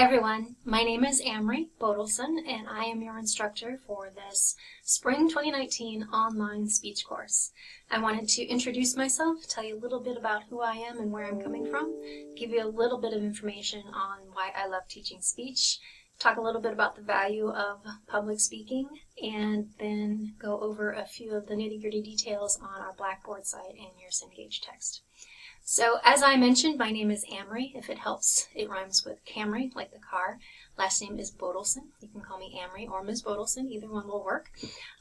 everyone, my name is Amory Bodelson and I am your instructor for this Spring 2019 online speech course. I wanted to introduce myself, tell you a little bit about who I am and where I'm coming from, give you a little bit of information on why I love teaching speech, talk a little bit about the value of public speaking, and then go over a few of the nitty-gritty details on our Blackboard site and your Cengage text. So, as I mentioned, my name is Amory. If it helps, it rhymes with Camry, like the car. Last name is Bodelson. You can call me Amory or Ms. Bodelson. Either one will work.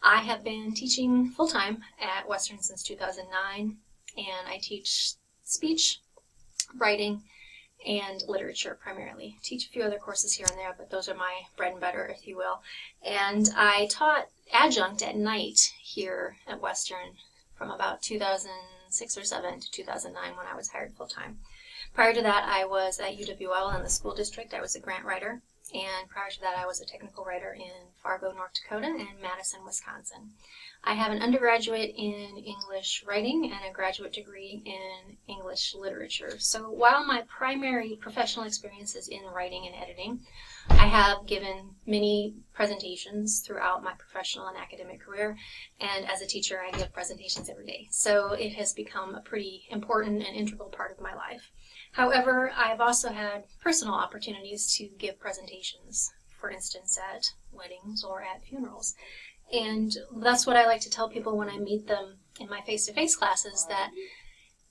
I have been teaching full-time at Western since 2009, and I teach speech, writing, and literature primarily. Teach a few other courses here and there, but those are my bread and butter, if you will. And I taught adjunct at night here at Western from about 2006 or 7 to 2009 when I was hired full-time. Prior to that, I was at UWL in the school district. I was a grant writer, and prior to that, I was a technical writer in Fargo, North Dakota, and Madison, Wisconsin. I have an undergraduate in English writing and a graduate degree in English literature. So while my primary professional experience is in writing and editing, I have given many presentations throughout my professional and academic career, and as a teacher I give presentations every day. So it has become a pretty important and integral part of my life. However, I've also had personal opportunities to give presentations, for instance at weddings or at funerals. And that's what I like to tell people when I meet them in my face-to-face classes, that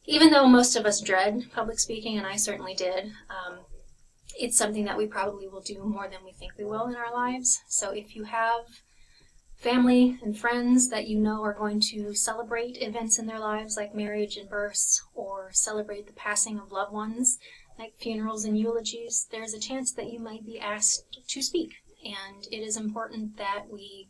even though most of us dread public speaking, and I certainly did, it's something that we probably will do more than we think we will in our lives. So if you have family and friends that you know are going to celebrate events in their lives like marriage and births, or celebrate the passing of loved ones like funerals and eulogies, there's a chance that you might be asked to speak. And it is important that we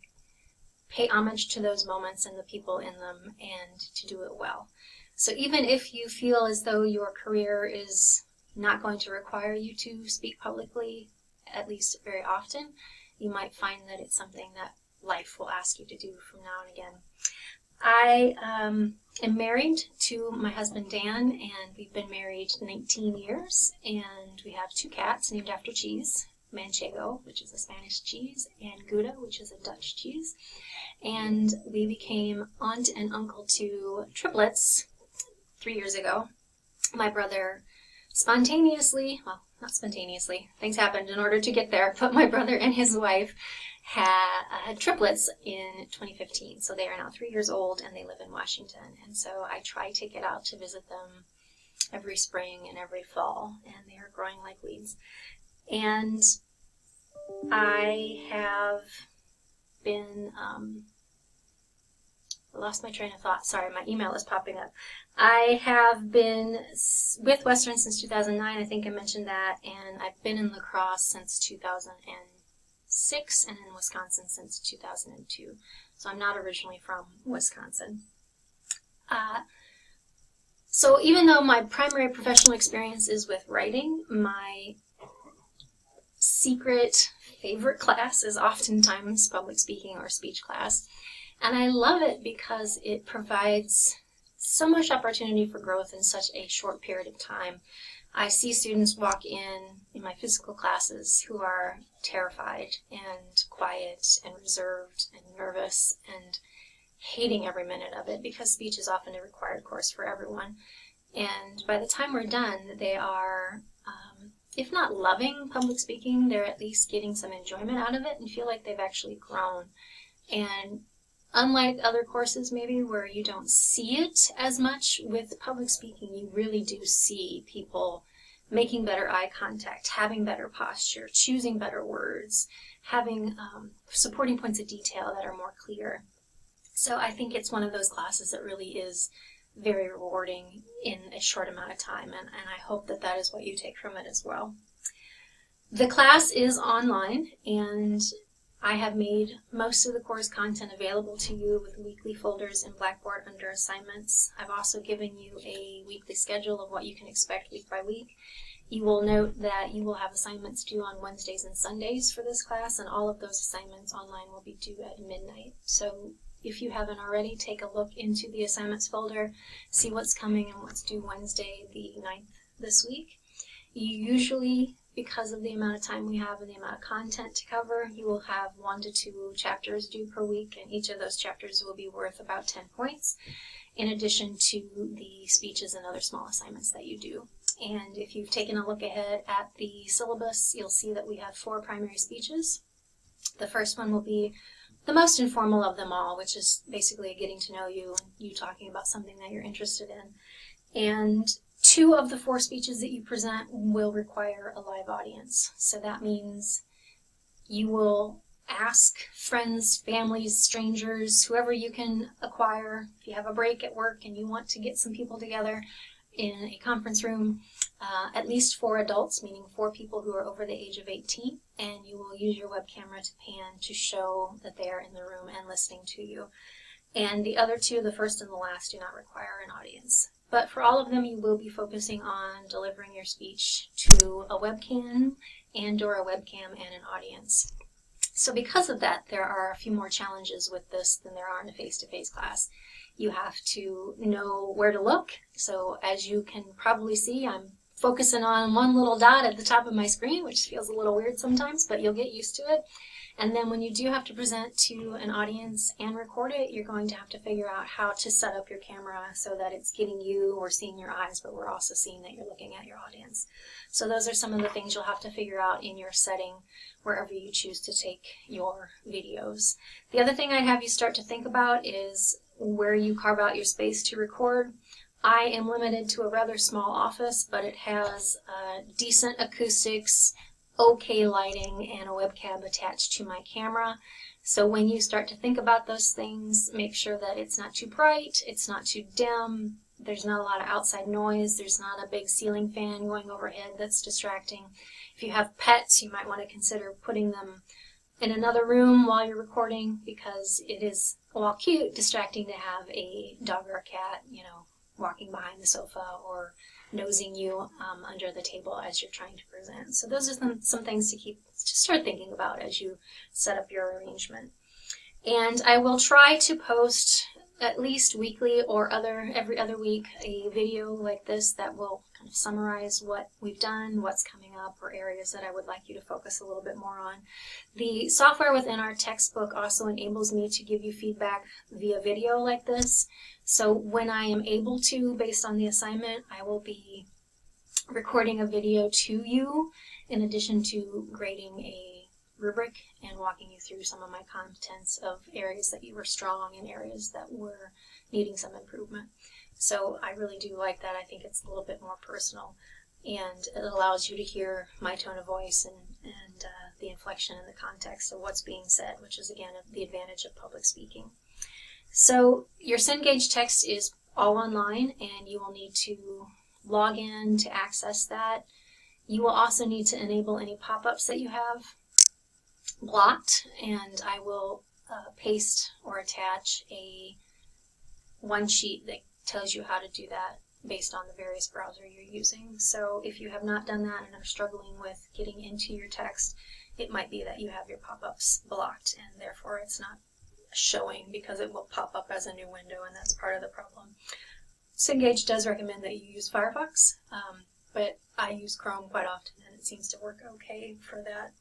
pay homage to those moments and the people in them, and to do it well. So even if you feel as though your career is not going to require you to speak publicly, at least very often, you might find that it's something that life will ask you to do from now and again. I am married to my husband Dan, and we've been married 19 years, and we have 2 cats named after cheese, Manchego, which is a Spanish cheese, and Gouda, which is a Dutch cheese. And we became aunt and uncle to triplets 3 years ago. My brother spontaneously, well, not spontaneously, things happened in order to get there, but my brother and his wife had triplets in 2015. So they are now 3 years old, and they live in Washington. And so I try to get out to visit them every spring and every fall, and they are growing like weeds. And I have been, I lost my train of thought. Sorry, my email is popping up. I have been with Western since 2009, I think I mentioned that, and I've been in lacrosse since 2006 and in Wisconsin since 2002. So I'm not originally from Wisconsin. So even though my primary professional experience is with writing, my secret favorite class is oftentimes public speaking or speech class. And I love it because it provides so much opportunity for growth in such a short period of time. I see students walk in my physical classes who are terrified and quiet and reserved and nervous and hating every minute of it, because speech is often a required course for everyone. And by the time we're done, they are, if not loving public speaking, they're at least getting some enjoyment out of it and feel like they've actually grown. And unlike other courses maybe where you don't see it as much, with public speaking you really do see people making better eye contact, having better posture, choosing better words, having supporting points of detail that are more clear. So I think it's one of those classes that really is very rewarding in a short amount of time, and I hope that that is what you take from it as well. The class is online, and I have made most of the course content available to you with weekly folders in Blackboard under assignments. I've also given you a weekly schedule of what you can expect week by week. You will note that you will have assignments due on Wednesdays and Sundays for this class, and all of those assignments online will be due at midnight. So if you haven't already, take a look into the assignments folder, see what's coming and what's due Wednesday the 9th this week. You usually because of the amount of time we have and the amount of content to cover, you will have 1 to 2 chapters due per week, and each of those chapters will be worth about 10 points, in addition to the speeches and other small assignments that you do. And if you've taken a look ahead at the syllabus, you'll see that we have 4 primary speeches. The first one will be the most informal of them all, which is basically getting to know you and you talking about something that you're interested in. And 2 of the 4 speeches that you present will require a live audience. So that means you will ask friends, families, strangers, whoever you can acquire. If you have a break at work and you want to get some people together in a conference room, at least 4 adults, meaning 4 people who are over the age of 18, and you will use your web camera to pan to show that they are in the room and listening to you. And the other 2, the first and the last, do not require an audience. But for all of them, you will be focusing on delivering your speech to a webcam and/or a webcam and an audience. So because of that, there are a few more challenges with this than there are in a face-to-face class. You have to know where to look. So as you can probably see, I'm focusing on one little dot at the top of my screen, which feels a little weird sometimes, but you'll get used to it. And then when you do have to present to an audience and record it, you're going to have to figure out how to set up your camera so that it's getting you or seeing your eyes, but we're also seeing that you're looking at your audience. So those are some of the things you'll have to figure out in your setting wherever you choose to take your videos. The other thing I'd have you start to think about is where you carve out your space to record. I am limited to a rather small office, but it has decent acoustics, okay lighting, and a webcam attached to my camera. So when you start to think about those things, make sure that it's not too bright, it's not too dim, there's not a lot of outside noise, there's not a big ceiling fan going overhead that's distracting. If you have pets, you might want to consider putting them in another room while you're recording, because it is, while cute, distracting to have a dog or a cat, you know, walking behind the sofa or nosing you under the table as you're trying to present. So those are some things to start thinking about as you set up your arrangement. And I will try to post at least weekly or every other week a video like this that will kind of summarize what we've done, what's coming up, or areas that I would like you to focus a little bit more on. The software within our textbook also enables me to give you feedback via video like this. So when I am able to, based on the assignment, I will be recording a video to you in addition to grading a rubric and walking you through some of my contents of areas that you were strong and areas that were needing some improvement. So I really do like that. I think it's a little bit more personal, and it allows you to hear my tone of voice and the inflection and the context of what's being said, which is, again, the advantage of public speaking. So your Cengage text is all online, and you will need to log in to access that. You will also need to enable any pop-ups that you have blocked, and I will paste or attach one sheet that tells you how to do that based on the various browser you're using. So if you have not done that and are struggling with getting into your text, it might be that you have your pop-ups blocked and therefore it's not showing, because it will pop up as a new window, and that's part of the problem. Cengage does recommend that you use Firefox, but I use Chrome quite often and it seems to work okay for that.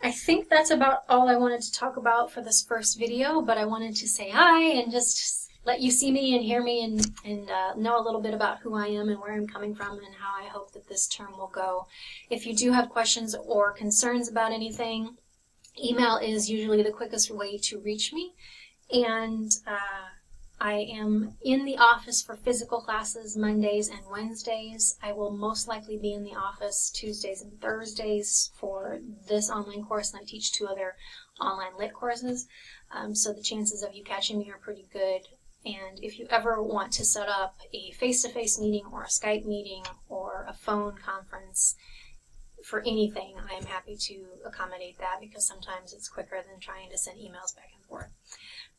I think that's about all I wanted to talk about for this first video, but I wanted to say hi and just let you see me and hear me and know a little bit about who I am and where I'm coming from and how I hope that this term will go. If you do have questions or concerns about anything, email is usually the quickest way to reach me, and I am in the office for physical classes Mondays and Wednesdays. I will most likely be in the office Tuesdays and Thursdays for this online course, and I teach 2 other online lit courses, so the chances of you catching me are pretty good. And if you ever want to set up a face-to-face meeting or a Skype meeting or a phone conference for anything, I am happy to accommodate that, because sometimes it's quicker than trying to send emails back and forth.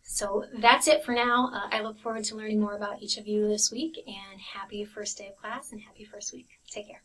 So that's it for now. I look forward to learning more about each of you this week, and happy first day of class and happy first week. Take care.